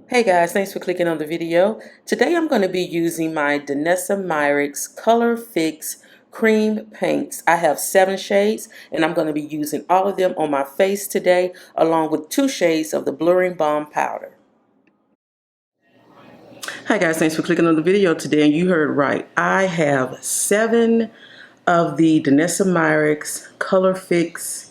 Hey guys, thanks for clicking on the video. Today I'm going to be using my Danessa Myrick's Colorfix cream paints. I have 7 shades and I'm going to be using all of them on my face today along with 2 shades of the Blurring Balm Powder. Hi guys, thanks for clicking on the video today, and you heard right. I have 7 of the Danessa Myrick's Colorfix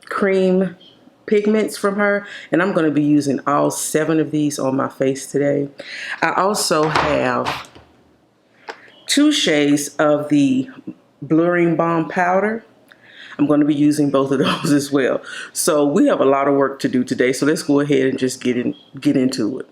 cream pigments from her, and I'm going to be using all 7 of these on my face today. I also have 2 shades of the Blurring Balm Powder. I'm going to be using both of those as well. So we have a lot of work to do today, so let's go ahead and just get into it.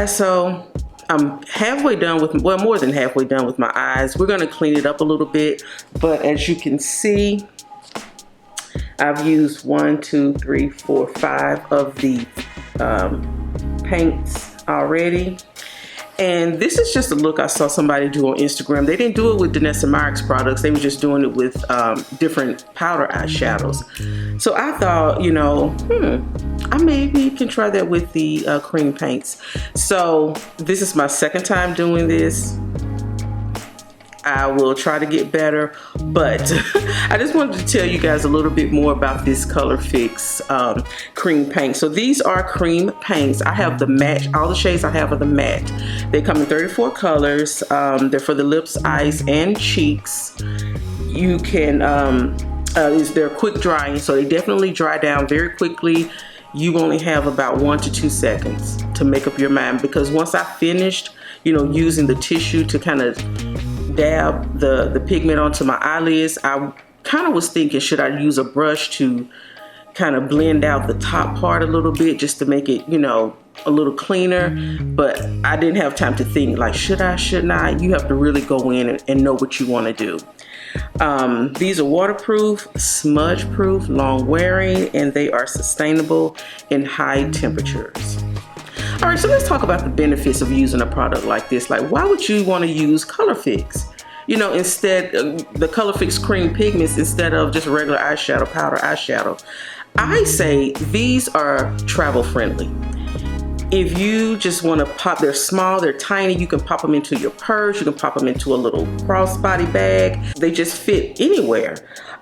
So I'm halfway done with, well, more than halfway done with my eyes. We're going to clean it up a little bit, but as you can see, I've used 1, 2, 3, 4, 5 of the paints already. And this is just a look I saw somebody do on Instagram. They didn't do it with Danessa Myrick's products. They were just doing it with different powder eyeshadows. So I thought, you know, I maybe can try that with the cream paints. So this is my second time doing this. I will try to get better, but I just wanted to tell you guys a little bit more about this Colorfix cream paint. So these are cream paints. I have the matte, all the shades I have are the matte. They come in 34 colors. They're for the lips, eyes, and cheeks. You can, they're quick drying, so they definitely dry down very quickly. You only have about 1 to 2 seconds to make up your mind, because once I finished, you know, using the tissue to kind of dab the pigment onto my eyelids, I kind of was thinking, should I use a brush to kind of blend out the top part a little bit just to make it, you know, a little cleaner. But I didn't have time to think like, should I, shouldn't I? You have to really go in and know what you want to do. These are waterproof, smudge proof, long wearing, and they are sustainable in high temperatures. All right, so let's talk about the benefits of using a product like this. Like, why would you want to use Colorfix? You know, instead, the Colorfix cream pigments instead of just regular eyeshadow, powder eyeshadow. I say these are travel friendly. If you just want to pop, they're small, they're tiny, you can pop them into your purse, you can pop them into a little crossbody bag. They just fit anywhere.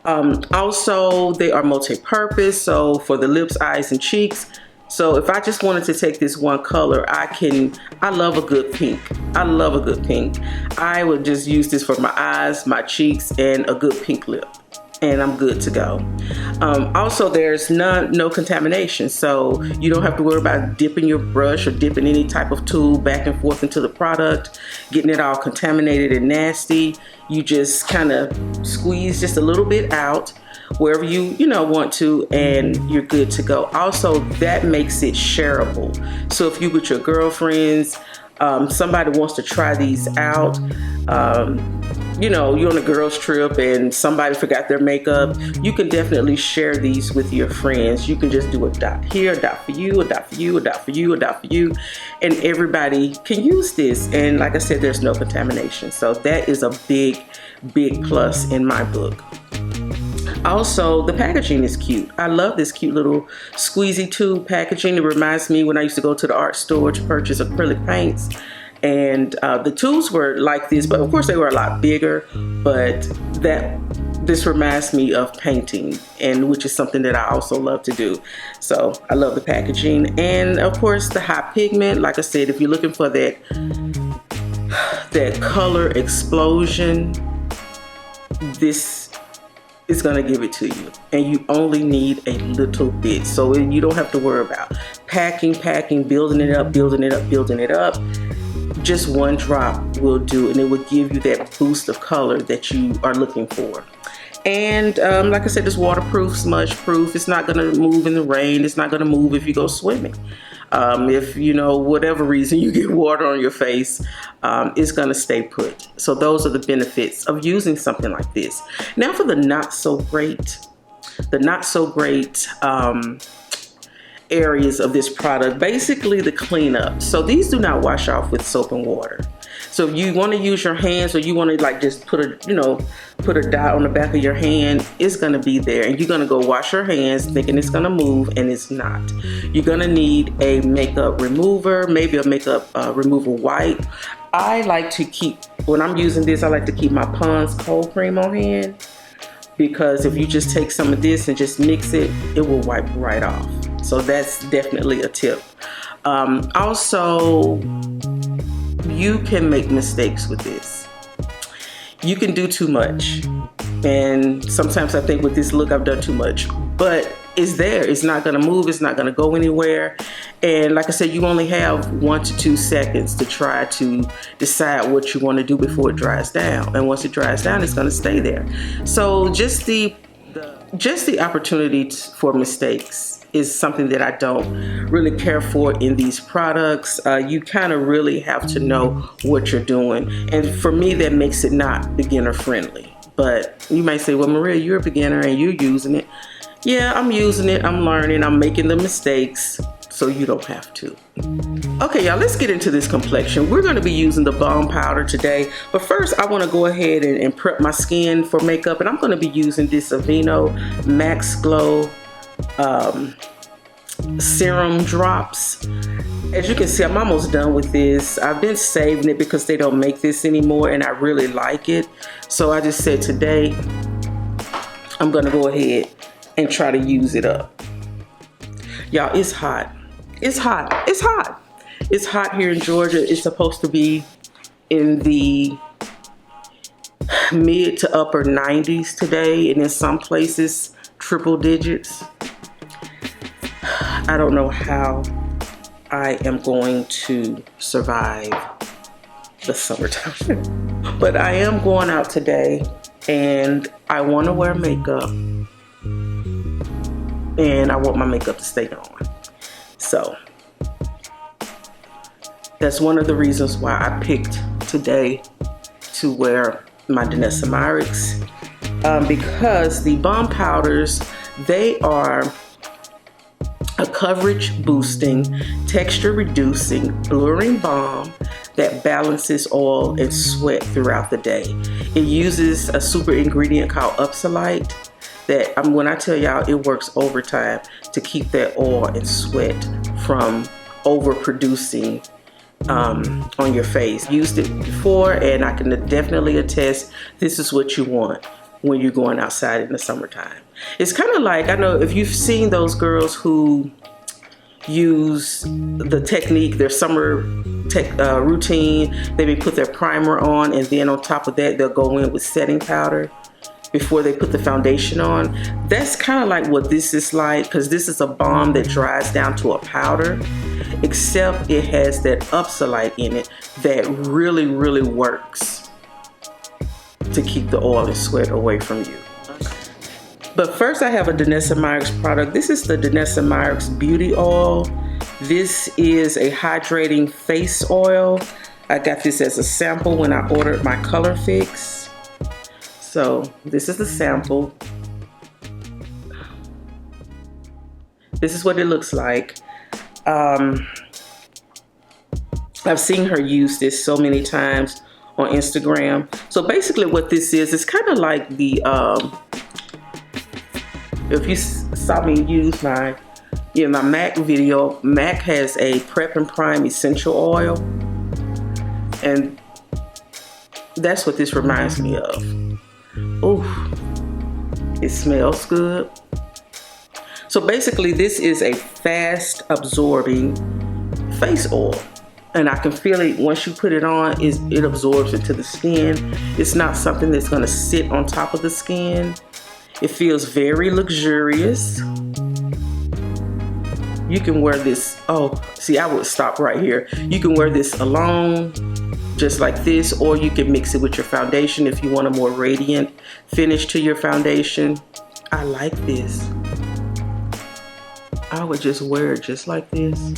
Also, they are multi-purpose, so for the lips, eyes, and cheeks. So if I just wanted to take this one color, I love a good pink. I love a good pink. I would just use this for my eyes, my cheeks, and a good pink lip. and I'm good to go. Also, there's no contamination, so you don't have to worry about dipping your brush or dipping any type of tool back and forth into the product, getting it all contaminated and nasty. You just kind of squeeze just a little bit out wherever you want to, and you're good to go. Also, that makes it shareable. So if you with your girlfriends, somebody wants to try these out, you're on a girls trip and somebody forgot their makeup, you can definitely share these with your friends. You can just do a dot here, a dot for you, a dot for you, a dot for you, a dot for you, and everybody can use this. And like I said, there's no contamination. So that is a big plus in my book. Also, the packaging is cute. I love this cute little squeezy tube packaging. It reminds me when I used to go to the art store to purchase acrylic paints. And the tubes were like this, but of course they were a lot bigger. But this reminds me of painting, and which is something that I also love to do. So I love the packaging. And of course the high pigment, like I said, if you're looking for that color explosion, this is going to give it to you, and you only need a little bit, so you don't have to worry about packing, building it up. Just one drop will do, and it will give you that boost of color that you are looking for. And like I said, it's waterproof, smudge proof. It's not going to move in the rain. It's not going to move if you go swimming. If whatever reason you get water on your face, it's going to stay put. So those are the benefits of using something like this. Now for the not so great areas of this product, basically the cleanup. So these do not wash off with soap and water. So if you want to use your hands, or you want to like just put a dot on the back of your hand, it's going to be there, and you're going to go wash your hands thinking it's going to move, and it's not. You're going to need a makeup remover, maybe a makeup remover wipe. I like to keep, when I'm using this, I like to keep my Pond's cold cream on hand, because if you just take some of this and just mix it, it will wipe right off. So that's definitely a tip. Also, you can make mistakes with this. You can do too much. And sometimes I think with this look, I've done too much. But it's there. It's not going to move. It's not going to go anywhere. And like I said, you only have 1 to 2 seconds to try to decide what you want to do before it dries down. And once it dries down, it's going to stay there. So just the opportunity for mistakes is something that I don't really care for in these products. You kind of really have to know what you're doing. And for me, that makes it not beginner friendly. But you might say, well, Maria, you're a beginner and you're using it. Yeah, I'm using it. I'm learning. I'm making the mistakes. So you don't have to. Okay, y'all, let's get into this complexion. We're going to be using the balm powder today. But first, I want to go ahead and prep my skin for makeup. And I'm going to be using this Aveeno Max Glow serum drops. As you can see, I'm almost done with this. I've been saving it because they don't make this anymore, and I really like it. So I just said today, I'm going to go ahead and try to use it up. Y'all, it's hot. It's hot. It's hot. It's hot here in Georgia. It's supposed to be in the mid to upper 90s today, and in some places triple digits. I don't know how I am going to survive the summertime. But I am going out today, and I want to wear makeup, and I want my makeup to stay on. So that's one of the reasons why I picked today to wear my Danessa Myrick's, because the balm powders, they are a coverage boosting, texture reducing, blurring balm that balances oil and sweat throughout the day. It uses a super ingredient called Upsolite that when I tell y'all, it works overtime to keep that oil and sweat from overproducing on your face. Used it before, and I can definitely attest this is what you want when you're going outside in the summertime. It's kind of like, I know if you've seen those girls who use the technique, their summer routine, they may put their primer on, and then on top of that they'll go in with setting powder. before they put the foundation on. That's kind of like what this is like, because this is a balm that dries down to a powder, except it has that upsolite in it that really, really works to keep the oil and sweat away from you. But first I have a Danessa Myrick's product. This is the Danessa Myrick's Beauty Oil. This is a hydrating face oil. I got this as a sample when I ordered my Colorfix. So this is the sample. This is what it looks like. I've seen her use this so many times on Instagram. So basically what this is, it's kind of like the, if you saw me use my MAC video, MAC has a Prep and Prime essential oil. And that's what this reminds me of. Ooh, it smells good. So basically this is a fast absorbing face oil. And I can feel it once you put it on, it absorbs into the skin. It's not something that's gonna sit on top of the skin. It feels very luxurious. You can wear this, oh, see, I would stop right here. You can wear this alone, just like this, or you can mix it with your foundation if you want a more radiant finish to your foundation. I like this. I would just wear it just like this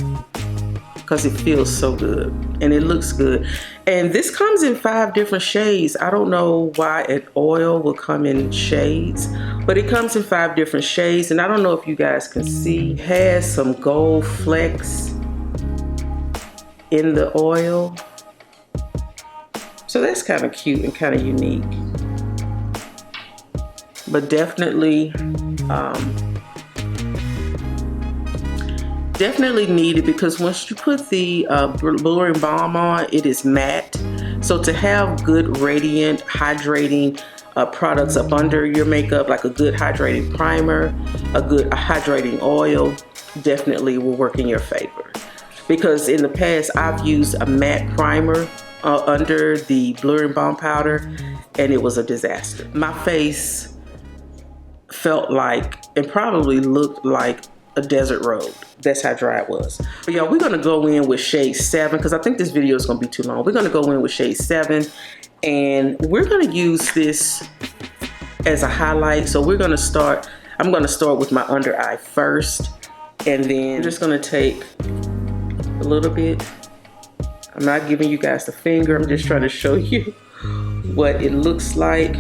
because it feels so good and it looks good. And this comes in 5 different shades. I don't know why an oil will come in shades, but it comes in 5 different shades. And I don't know if you guys can see, it has some gold flecks in the oil. So that's kind of cute and kind of unique. But definitely, definitely needed, because once you put the Blurring Balm on, it is matte. So to have good radiant, hydrating products up under your makeup, like a good hydrating primer, a good hydrating oil, definitely will work in your favor. Because in the past, I've used a matte primer under the Blurring Balm Powder, and it was a disaster. My face felt like, and probably looked like, a desert road. That's how dry it was. But y'all, we're gonna go in with shade 7, because I think this video is gonna be too long. We're gonna go in with shade 7, and we're gonna use this as a highlight. So we're gonna start, I'm gonna start with my under eye first, and then I'm just gonna take a little bit. I'm not giving you guys the finger, I'm just trying to show you what it looks like.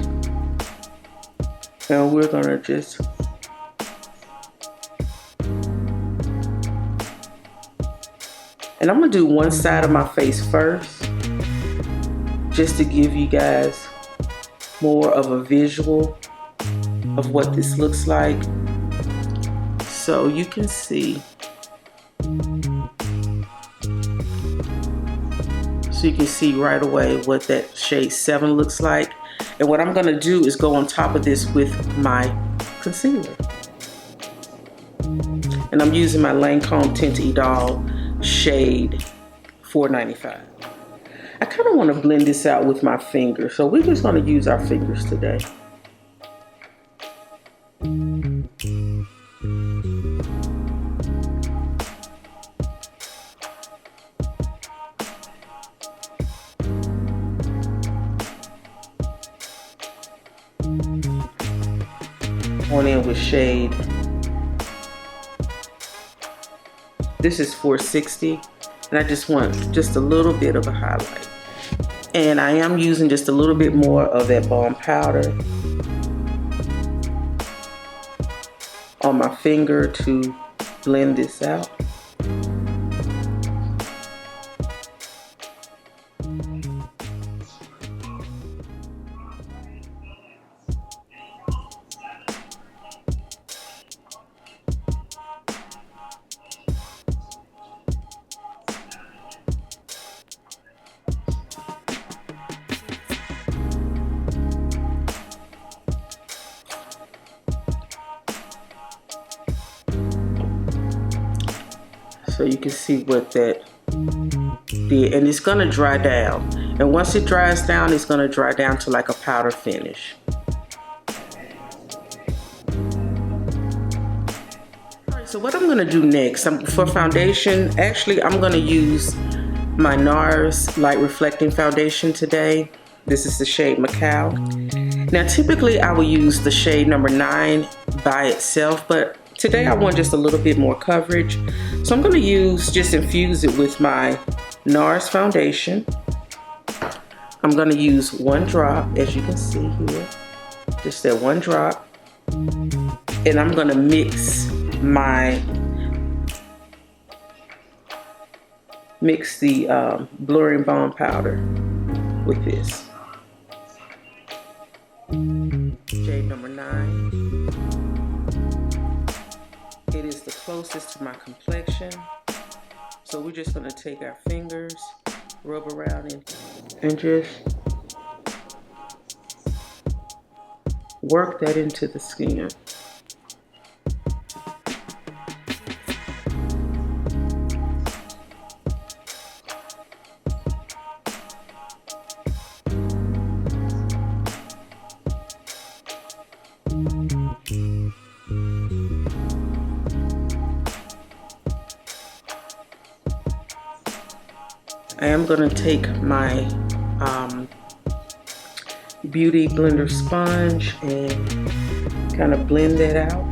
And we're gonna just, and I'm gonna do one side of my face first, just to give you guys more of a visual of what this looks like. So you can see, right away what that shade 7 looks like. And what I'm gonna do is go on top of this with my concealer. And I'm using my Lancome Tint Idole shade 495. I kind of want to blend this out with my finger, so we're just going to use our fingers today. On in with shade, this is 460, and I just want just a little bit of a highlight. And I am using just a little bit more of that balm powder on my finger to blend this out. So you can see what that did, and it's gonna dry down. And once it dries down, it's gonna dry down to like a powder finish. So what I'm gonna do next, for foundation, actually I'm gonna use my NARS Light Reflecting Foundation today. This is the shade Macao. Now typically I will use the shade number 9 by itself, but today I want just a little bit more coverage. So I'm gonna just infuse it with my NARS foundation. I'm gonna use 1 drop, as you can see here. Just that 1 drop. And I'm gonna mix the Blurring Balm Powder with this. Shade number 9. It is the closest to my complexion. So we're just gonna take our fingers, rub around and just work that into the skin. I am going to take my Beauty Blender sponge and kind of blend that out.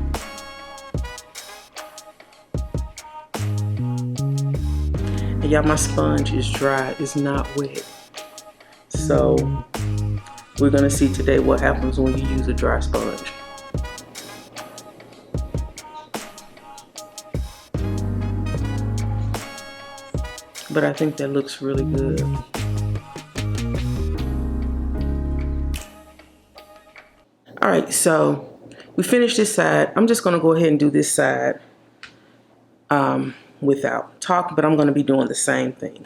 And y'all, my sponge is dry, it's not wet. So we're going to see today what happens when you use a dry sponge. But I think that looks really good. All right, so we finished this side. I'm just gonna go ahead and do this side without talking, but I'm gonna be doing the same thing.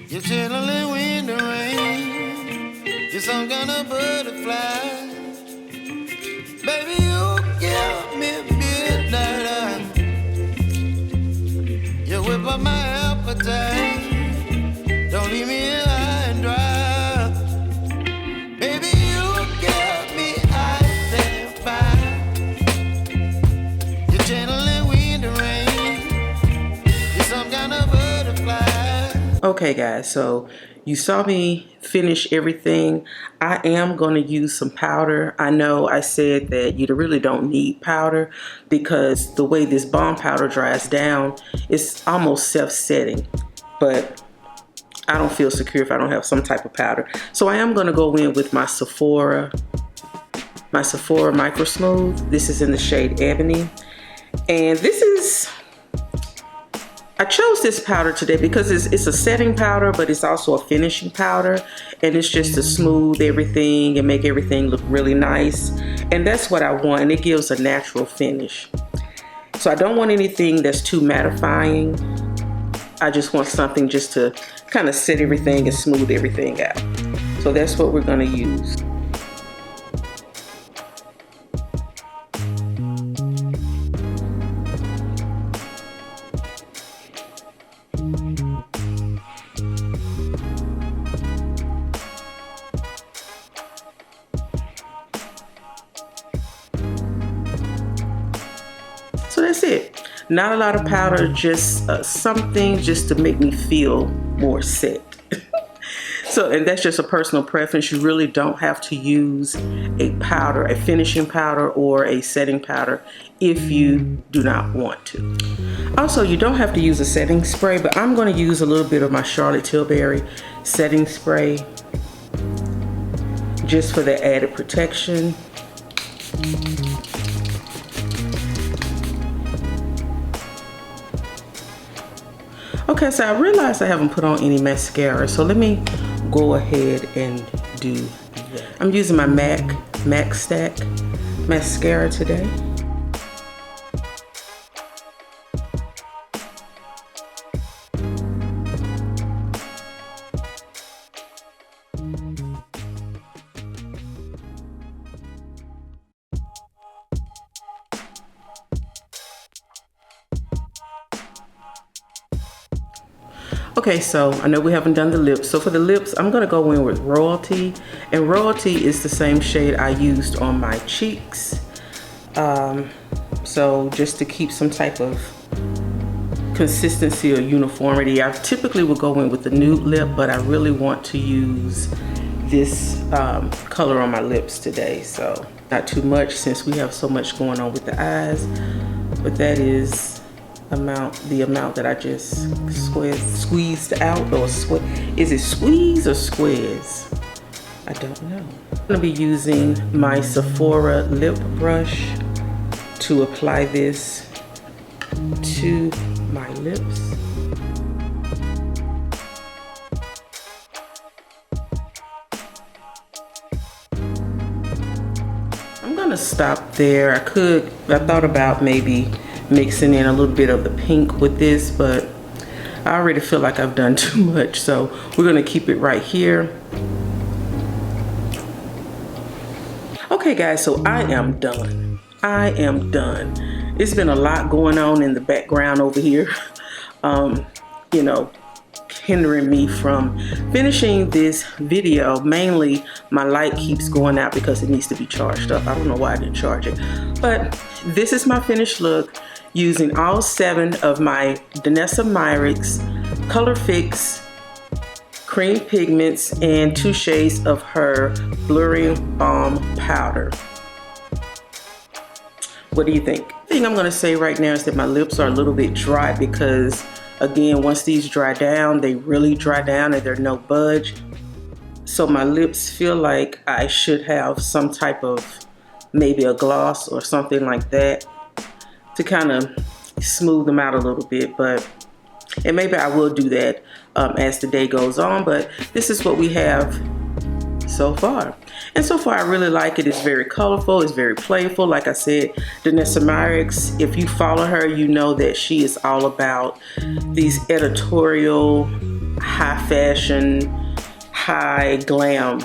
You're channeling Okay guys, so you saw me finish everything. I am going to use some powder. I know I said that you really don't need powder because the way this balm powder dries down, it's almost self-setting. But I don't feel secure if I don't have some type of powder. So I am going to go in with my Sephora Micro Smooth. This is in the shade Ebony. And this is, I chose this powder today because it's a setting powder, but it's also a finishing powder. And it's just to smooth everything and make everything look really nice. And that's what I want, and it gives a natural finish. So I don't want anything that's too mattifying. I just want something just to kind of set everything and smooth everything out. So that's what we're gonna use. So that's it. Not a lot of powder, just something just to make me feel more set. So, and that's just a personal preference. You really don't have to use a powder, a finishing powder or a setting powder if you do not want to. Also, you don't have to use a setting spray, but I'm going to use a little bit of my Charlotte Tilbury setting spray just for the added protection. Okay, so I realized I haven't put on any mascara, so let me go ahead and do that. I'm using my MAC Stack mascara today. Okay, so I know we haven't done the lips. So for the lips, I'm gonna go in with Royalty. And Royalty is the same shade I used on my cheeks. So just to keep some type of consistency or uniformity. I typically would go in with the Nude lip, but I really want to use this color on my lips today. So not too much since we have so much going on with the eyes, but that is the amount that I just squeezed out, or is it squeeze or squeeze? I don't know. I'm gonna be using my Sephora lip brush to apply this to my lips. I'm gonna stop there. I thought about maybe mixing in a little bit of the pink with this, but I already feel like I've done too much, so we're gonna keep it right here. Okay guys, so I am done. I am done. It's been a lot going on in the background over here, you know, hindering me from finishing this video. Mainly my light keeps going out because it needs to be charged up. I don't know why I didn't charge it, but this is my finished look using all 7 of my Danessa Myrick's Colorfix cream pigments and 2 shades of her Blurring Balm Powder. What do you think? The thing I'm gonna say right now is that my lips are a little bit dry because, again, once these dry down, they really dry down and they're no budge. So my lips feel like I should have some type of, maybe a gloss or something like that to kind of smooth them out a little bit, and maybe I will do that as the day goes on, but this is what we have so far. And so far I really like it. It's very colorful, it's very playful. Like I said, Danessa Myrick's, if you follow her, you know that she is all about these editorial, high fashion, high glam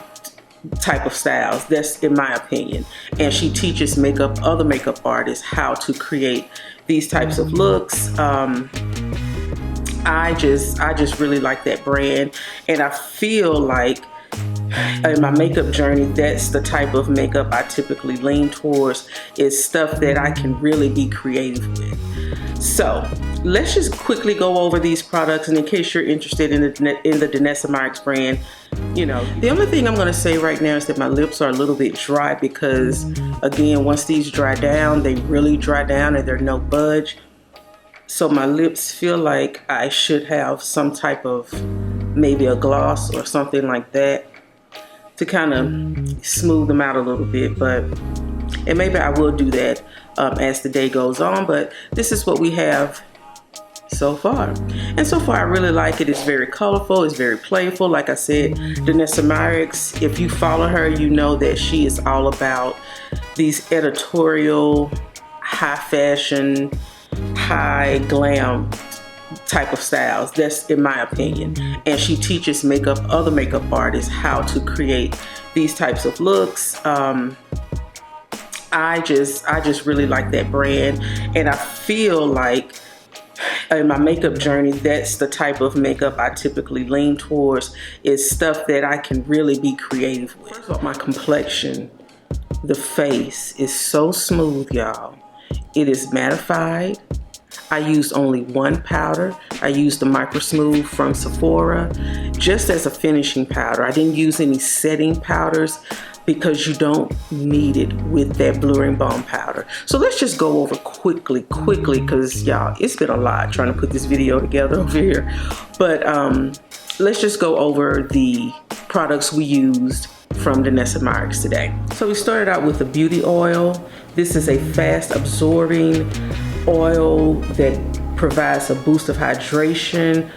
type of styles. That's in my opinion. And she teaches other makeup artists how to create these types of looks. I just really like that brand, and I feel like in my makeup journey, that's the type of makeup I typically lean towards, is stuff that I can really be creative with. So let's just quickly go over these products, and in case you're interested in the Danessa Myrick brand, you know, the only thing I'm going to say right now is that my lips are a little bit dry because, again, once these dry down, they really dry down and they're no budge. So my lips feel like I should have some type of, maybe a gloss or something like that to kind of smooth them out a little bit, and maybe I will do that as the day goes on, but this is what we have so far. And so far I really like it. It's very colorful, it's very playful. Like I said, Danessa Myrick, if you follow her, you know that she is all about these editorial, high fashion, high glam type of styles. That's in my opinion. And she teaches other makeup artists how to create these types of looks. I just really like that brand, and I feel like in my makeup journey, that's the type of makeup I typically lean towards, is stuff that I can really be creative with. First of all, my complexion, the face is so smooth, y'all. It is mattified. I used only one powder. I used the Micro Smooth from Sephora just as a finishing powder. I didn't use any setting powders because you don't need it with that Blurring Balm Powder. So let's just go over quickly, because y'all, it's been a lot trying to put this video together over here. But let's just go over the products we used from Danessa Myrick today. So we started out with the beauty oil. This is a fast absorbing oil that provides a boost of hydration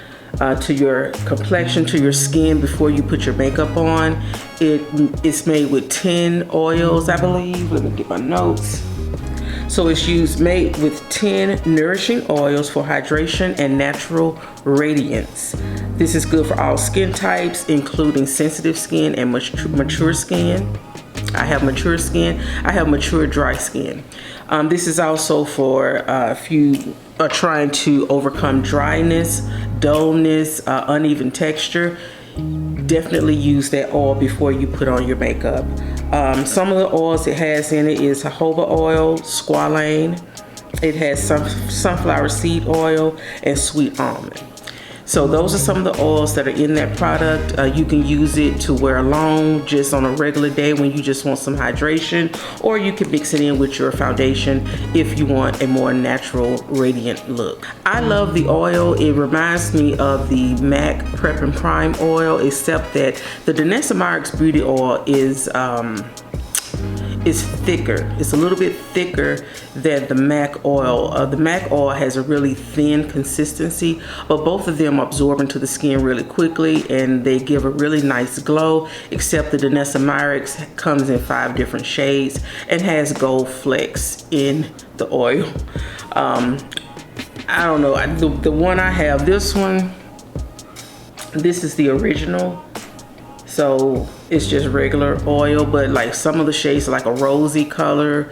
to your complexion, to your skin before you put your makeup on. It's made with 10 oils, I believe. Let me get my notes. So it's made with 10 nourishing oils for hydration and natural radiance. This is good for all skin types, including sensitive skin and mature skin. I have mature skin. I have mature dry skin. This is also for if you are trying to overcome dryness, dullness, uneven texture. Definitely use that oil before you put on your makeup. Some of the oils it has in it is jojoba oil, squalane. It has sunflower seed oil and sweet almond. So those are some of the oils that are in that product. You can use it to wear alone just on a regular day when you just want some hydration, or you can mix it in with your foundation if you want a more natural, radiant look. I love the oil. It reminds me of the MAC Prep and Prime oil, except that the Danessa Myrick Beauty Oil is thicker. It's a little bit thicker than the MAC oil. The MAC oil has a really thin consistency, but both of them absorb into the skin really quickly and they give a really nice glow, except the Danessa Myrick comes in 5 different shades and has gold flecks in the oil. I don't know, the one I have, this is the original. So it's just regular oil, but like some of the shades are like a rosy color.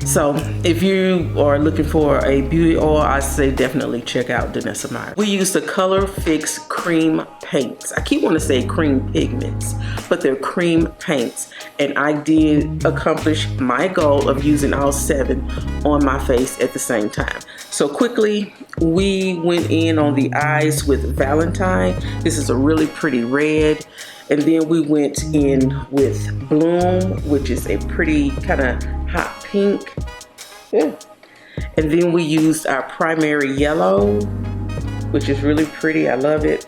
So if you are looking for a beauty oil, I say definitely check out Danessa Myrick. We use the Colorfix cream paints. I keep wanting to say cream pigments, but they're cream paints. And I did accomplish my goal of using all 7 on my face at the same time. So quickly, we went in on the eyes with Valentine. This is a really pretty red. And then we went in with Bloom, which is a pretty kind of hot pink. Yeah. And then we used our primary yellow, which is really pretty. I love it.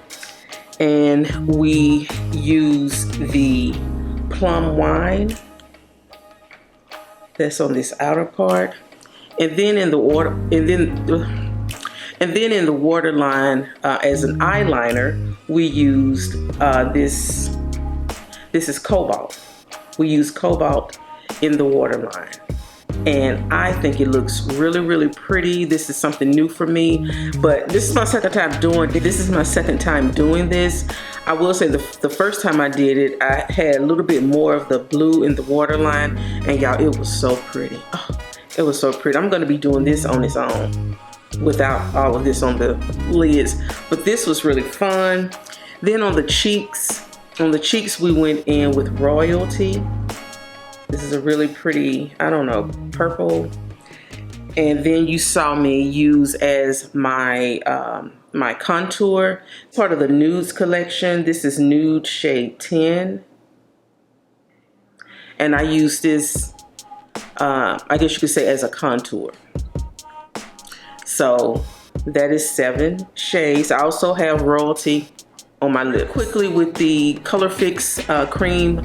And we used the Plum Wine. That's on this outer part. And then in the water, and then in the waterline as an eyeliner, we used this is Cobalt. We used Cobalt in the waterline. And I think it looks really, really pretty. This is something new for me, but this is my second time doing this. I will say the first time I did it, I had a little bit more of the blue in the waterline, and y'all, it was so pretty. Oh, it was so pretty. I'm gonna be doing this on its own without all of this on the lids, but this was really fun. Then on the cheeks we went in with Royalty. This is a really pretty, I don't know, purple. And then you saw me use as my my contour, part of the Nudes collection. This is Nude shade 10. And I use this, I guess you could say, as a contour. So that is 7 shades. I also have Royalty on my lip. Quickly with the Colorfix cream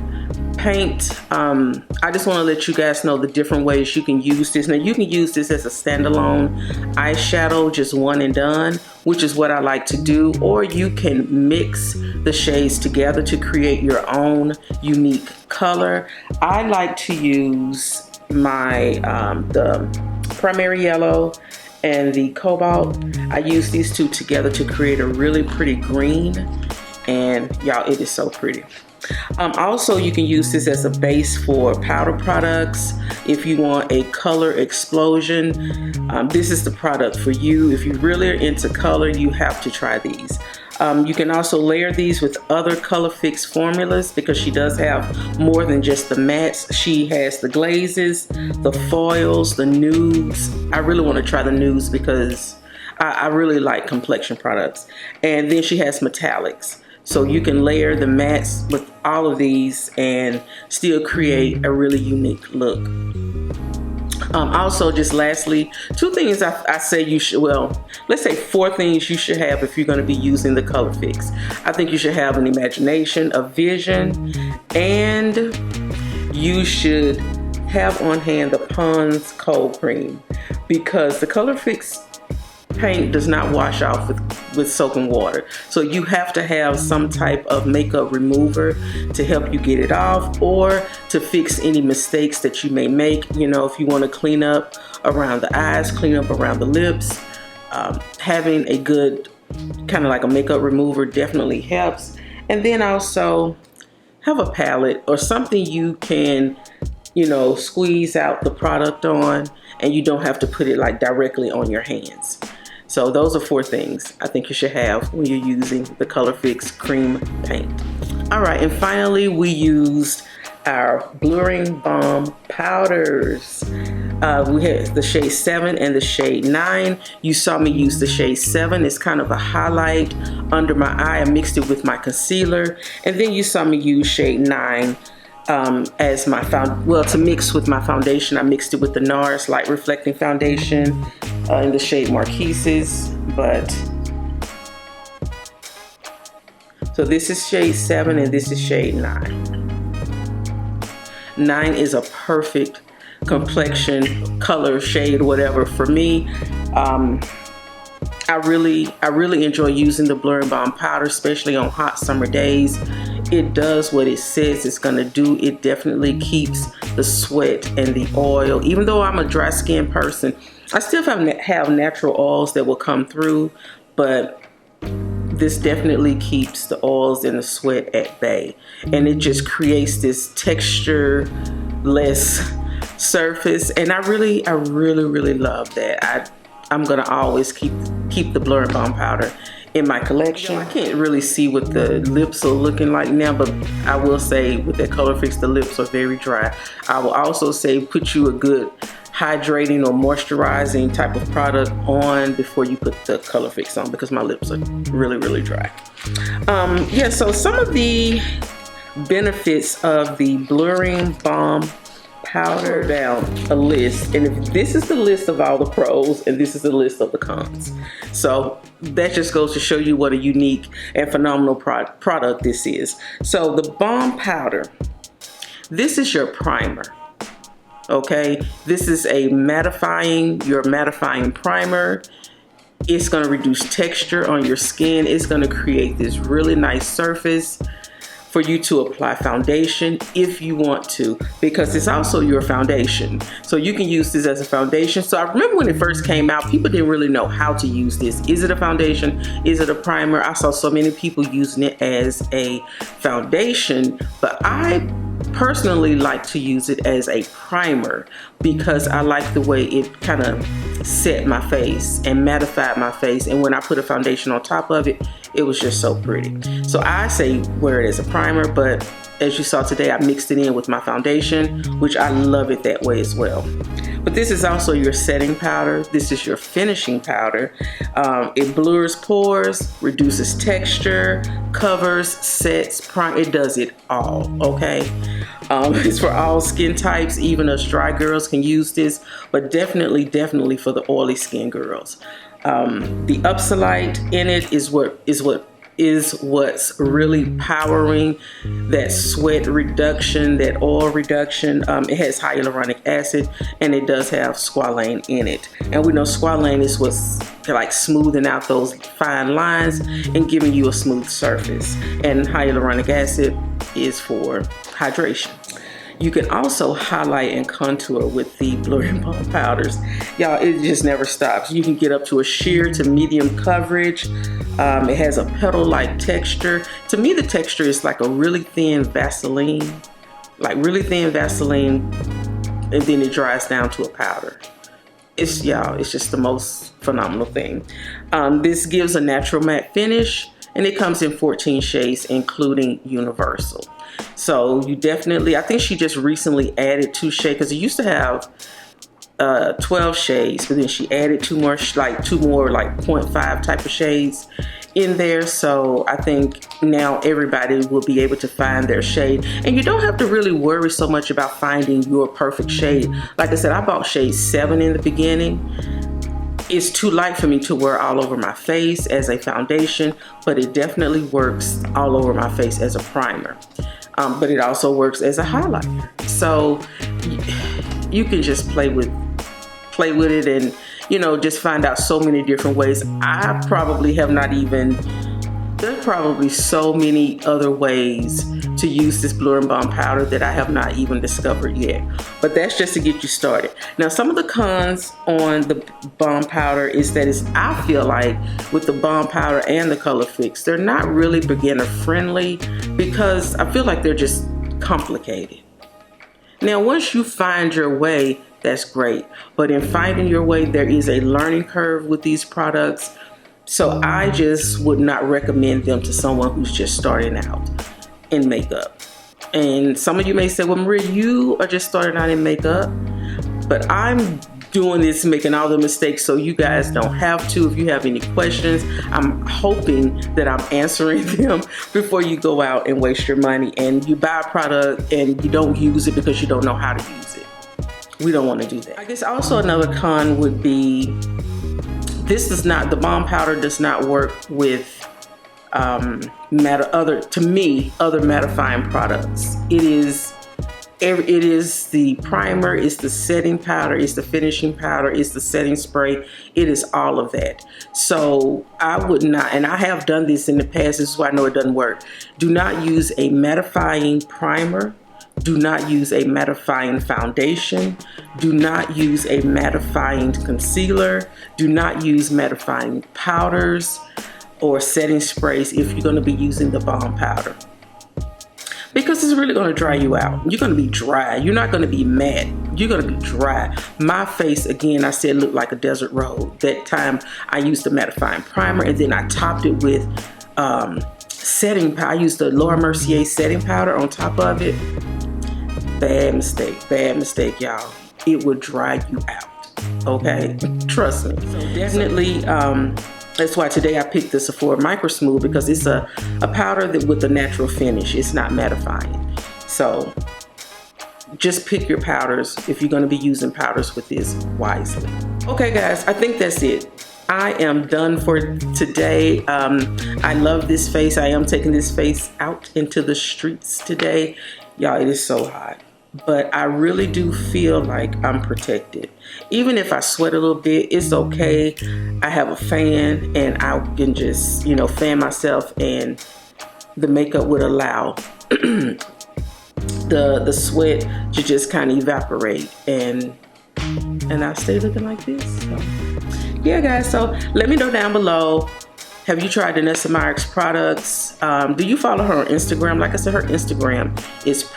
paint, I just want to let you guys know the different ways you can use this. Now you can use this as a standalone eyeshadow, just one and done, which is what I like to do, or you can mix the shades together to create your own unique color. I like to use my the primary yellow and the Cobalt. I use these two together to create a really pretty green, and y'all, it is so pretty. Also, you can use this as a base for powder products. If you want a color explosion, this is the product for you. If you really are into color, you have to try these. You can also layer these with other Colorfix formulas, because she does have more than just the mattes. She has the glazes, the foils, the nudes. I really want to try the nudes because I really like complexion products. And then she has metallics. So you can layer the mattes with all of these and still create a really unique look. Also, just lastly, 2 things I say you should, well, let's say 4 things you should have if you're going to be using the Colorfix. I think you should have an imagination, a vision, and you should have on hand the Pond's Cold Cream, because the Colorfix paint does not wash off with soap and water. So you have to have some type of makeup remover to help you get it off, or to fix any mistakes that you may make. You know, if you want to clean up around the eyes, clean up around the lips, having a good kind of like a makeup remover definitely helps. And then also have a palette or something you can, you know, squeeze out the product on, and you don't have to put it like directly on your hands. So those are 4 things I think you should have when you're using the Colorfix cream paint. All right, and finally we used our Blurring Balm Powders. We had the shade 7 and the shade 9. You saw me use the shade 7. It's kind of a highlight under my eye. I mixed it with my concealer. And then you saw me use shade 9 as my to mix with my foundation. I mixed it with the NARS Light Reflecting Foundation in the shade Marquises. But so this is shade 7 and this is shade 9. 9 is a perfect complexion color shade, whatever, for me. I really enjoy using the Blurring Balm Powder, especially on hot summer days. It does what it says it's gonna do. It definitely keeps the sweat and the oil. Even though I'm a dry skin person, I still have natural oils that will come through, but this definitely keeps the oils and the sweat at bay. And it just creates this texture-less surface. And I really love that. I'm gonna always keep the Blurring Balm Powder in my collection. I can't really see what the lips are looking like now, but I will say with that Colorfix, the lips are very dry. I will also say put you a good hydrating or moisturizing type of product on before you put the Colorfix on, because my lips are really dry. Yeah, so some of the benefits of the Blurring Balm Powder, down a list, and if this is the list of all the pros and this is the list of the cons. So that just goes to show you what a unique and phenomenal product this is. So the Balm Powder, this is your primer. Okay, this is a your mattifying primer. It's going to reduce texture on your skin. It's going to create this really nice surface for you to apply foundation if you want to, because it's also your foundation. So you can use this as a foundation. So I remember when it first came out, people didn't really know how to use this. Is it a foundation? Is it a primer? I saw so many people using it as a foundation, but I personally like to use it as a primer because I like the way it kind of set my face and mattified my face, and when I put a foundation on top of it, it was just so pretty. So I say wear it as a primer, but as you saw today, I mixed it in with my foundation, which I love it that way as well. But this is also your setting powder. This is your finishing powder. It blurs pores, reduces texture, covers, sets, it does it all, okay? It's for all skin types. Even us dry girls can use this, but definitely for the oily skin girls. The Upsolite in it is what's really powering that sweat reduction, that oil reduction. It has hyaluronic acid, and it does have squalane in it. And we know squalane is what's like smoothing out those fine lines and giving you a smooth surface. And hyaluronic acid is for hydration. You can also highlight and contour with the Blurring Balm powders. Y'all, it just never stops. You can get up to a sheer to medium coverage. It has a petal-like texture. To me, the texture is like a really thin Vaseline. Like really thin Vaseline, and then it dries down to a powder. It's just the most phenomenal thing. This gives a natural matte finish, and it comes in 14 shades, including universal. So you definitely, I think she just recently added 2 shades, because it used to have 12 shades, but then she added 2 more like 0.5 type of shades in there. So I think now everybody will be able to find their shade, and you don't have to really worry so much about finding your perfect shade. Like I said, I bought shade 7 in the beginning. It's too light for me to wear all over my face as a foundation, but it definitely works all over my face as a primer. But it also works as a highlighter. So you can just play with it, and just find out so many different ways. I probably have not even, there's probably so many other ways to use this Blurring Balm powder that I have not even discovered yet. But that's just to get you started. Now, some of the cons on the balm powder is that I feel like with the balm powder and the Colorfix, they're not really beginner friendly, because I feel like they're just complicated. Now, once you find your way, that's great. But in finding your way, there is a learning curve with these products. So I just would not recommend them to someone who's just starting out in makeup. And some of you may say, well, Maria, you are just starting out in makeup. But I'm doing this, making all the mistakes, so you guys don't have to. If you have any questions, I'm hoping that I'm answering them before you go out and waste your money and you buy a product and you don't use it because you don't know how to use it. We don't want to do that. I guess also another con would be, the balm powder does not work with other mattifying products. It is the primer, it's the setting powder, it's the finishing powder, it's the setting spray. It is all of that. So I would not, and I have done this in the past, this is why I know it doesn't work. Do not use a mattifying primer. Do not use a mattifying foundation. Do not use a mattifying concealer. Do not use mattifying powders or setting sprays if you're going to be using the balm powder, because it's really going to dry you out. You're going to be dry. You're not going to be matte. You're going to be dry. My face, again, I said looked like a desert road. That time I used the mattifying primer, and then I topped it with setting powder. I used the Laura Mercier setting powder on top of it. Bad mistake, y'all. It will dry you out, okay? Trust me. So definitely, that's why today I picked the Sephora Micro Smooth, because it's a powder that with a natural finish. It's not mattifying. So just pick your powders if you're going to be using powders with this wisely. Okay, guys, I think that's it. I am done for today. I love this face. I am taking this face out into the streets today. Y'all, it is so hot. But I really do feel like I'm protected. Even if I sweat a little bit, it's okay. I have a fan, and I can just, fan myself, and the makeup would allow the sweat to just kind of evaporate, and I stay looking like this. So, yeah, guys, so let me know down below Have you tried Danessa Myrick's products? Do you follow her on Instagram? Like I said, her Instagram is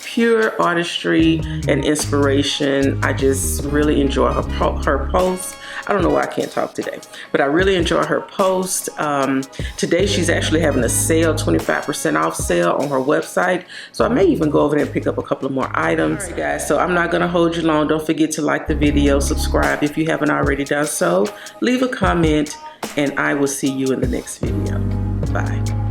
pure artistry and inspiration. I just really enjoy her posts. I don't know why I can't talk today, but I really enjoy her post. Today she's actually having a sale, 25% off sale on her website. So I may even go over there and pick up a couple of more items. All right, guys, so I'm not gonna hold you long. Don't forget to like the video, subscribe if you haven't already done so, leave a comment, and I will see you in the next video. Bye.